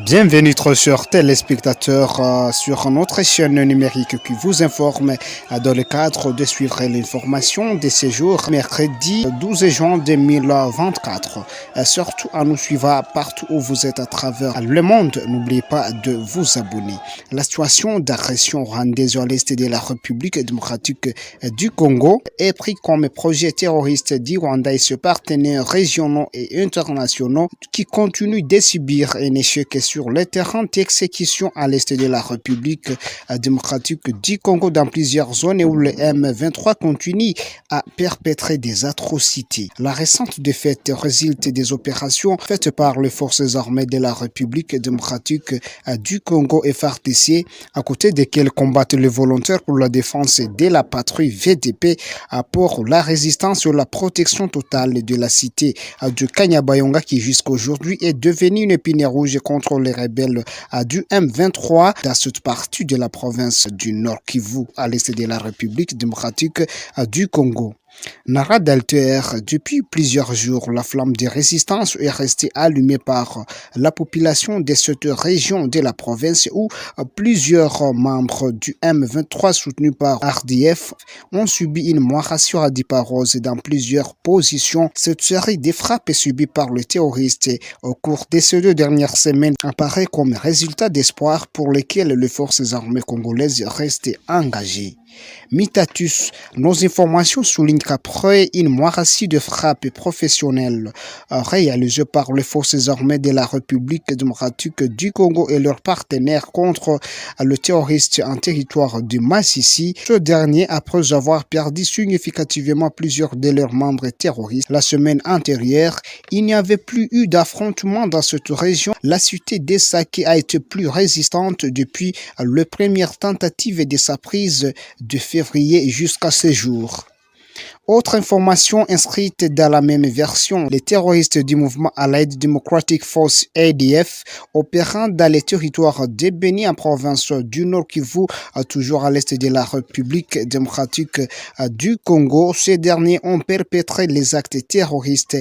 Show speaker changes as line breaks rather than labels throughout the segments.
Bienvenue trop chers téléspectateurs sur notre chaîne numérique qui vous informe dans le cadre de suivre l'information de ce jour mercredi 12 juin 2024. Surtout à nous suivre partout où vous êtes à travers le monde. N'oubliez pas de vous abonner. La situation d'agression rwandaise à l'est de la République démocratique du Congo est prise comme projet terroriste du Rwanda et ses partenaires régionaux et internationaux qui continuent de subir un échec sur le terrain d'exécution à l'est de la République démocratique du Congo dans plusieurs zones où le M23 continue à perpétrer des atrocités. La récente défaite résulte des opérations faites par les forces armées de la République démocratique du Congo FARDC, à côté desquelles combattent les volontaires pour la défense de la patrie VDP pour la résistance et la protection totale de la cité de Kanyabayonga qui jusqu'à aujourd'hui est devenue une épine rouge contre les rebelles du M23 dans cette partie de la province du Nord Kivu à l'est de la République démocratique du Congo. Nara d'Alter, depuis plusieurs jours, la flamme de résistance est restée allumée par la population de cette région de la province où plusieurs membres du M23 soutenus par RDF ont subi une moisissure adiparose dans plusieurs positions. Cette série de frappes subies par les terroristes au cours de ces 2 dernières semaines apparaît comme résultat d'espoir pour lesquels les forces armées congolaises restent engagées. Mitatus, nos informations soulignent qu'après une moisissure de frappes professionnelles réalisées par les forces armées de la République démocratique du Congo et leurs partenaires contre le terroriste en territoire du Massissi, ce dernier, après avoir perdu significativement plusieurs de leurs membres terroristes la semaine antérieure, il n'y avait plus eu d'affrontement dans cette région. La cité d'Essaké a été plus résistante depuis la première tentative de sa prise de février jusqu'à ce jour. Autre information inscrite dans la même version, les terroristes du mouvement Allied Democratic Force ADF opérant dans les territoires de Beni en province du Nord Kivu, toujours à l'est de la République démocratique du Congo. Ces derniers ont perpétré les actes terroristes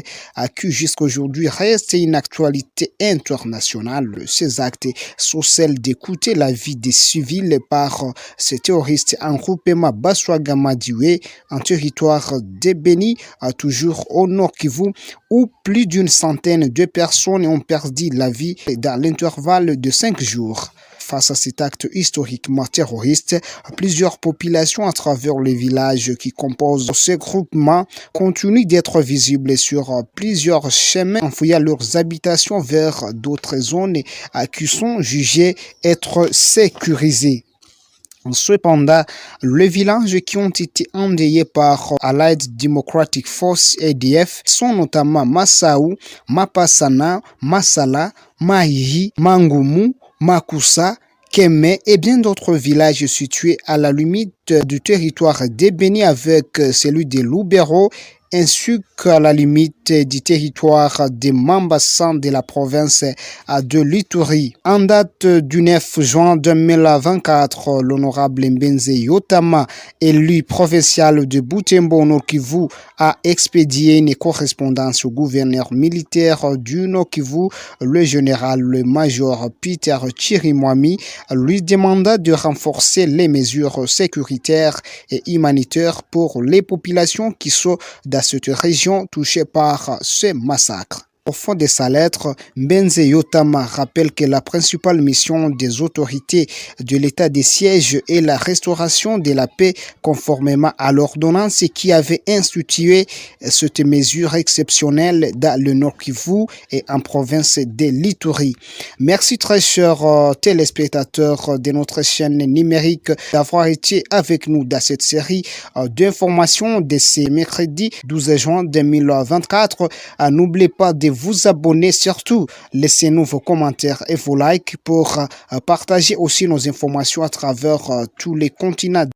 qui jusqu'aujourd'hui restent une actualité internationale. Ces actes sont celles d'écouter la vie des civils par ces terroristes en groupement Baswagama-Diwe en territoire de Beni, toujours au Nord Kivu, où plus d'une centaine de personnes ont perdu la vie dans l'intervalle de 5 jours. Face à cet acte historiquement terroriste, plusieurs populations à travers les villages qui composent ce groupement continuent d'être visibles sur plusieurs chemins en fouillant leurs habitations vers d'autres zones qui sont jugées être sécurisées. Cependant, les villages qui ont été endeuillés par Allied Democratic Force ADF sont notamment Massaou, Mapasana, Masala, Mahihi, Mangumu, Makusa, Keme et bien d'autres villages situés à la limite du territoire de Beni avec celui de Lubero ainsi qu'à la limite du territoire de Mambassan de la province de l'Ituri. En date du 9 juin 2024, l'honorable Mbenze Yotama, élu provincial de Butembo Nord Kivu, a expédié une correspondance au gouverneur militaire du Nord Kivu, le général le major Peter Chirimwami, lui demanda de renforcer les mesures sécuritaires et humanitaires pour les populations qui sont dans cette région touchée par ce massacre. Au fond de sa lettre, Mbenze Yotama rappelle que la principale mission des autorités de l'état de siège est la restauration de la paix conformément à l'ordonnance qui avait institué cette mesure exceptionnelle dans le Nord Kivu et en province de l'Ituri. Merci très chers téléspectateurs de notre chaîne numérique d'avoir été avec nous dans cette série d'informations de ce mercredi 12 juin 2024. N'oubliez pas de vous abonner, surtout laissez-nous vos commentaires et vos likes pour partager aussi nos informations à travers tous les continents.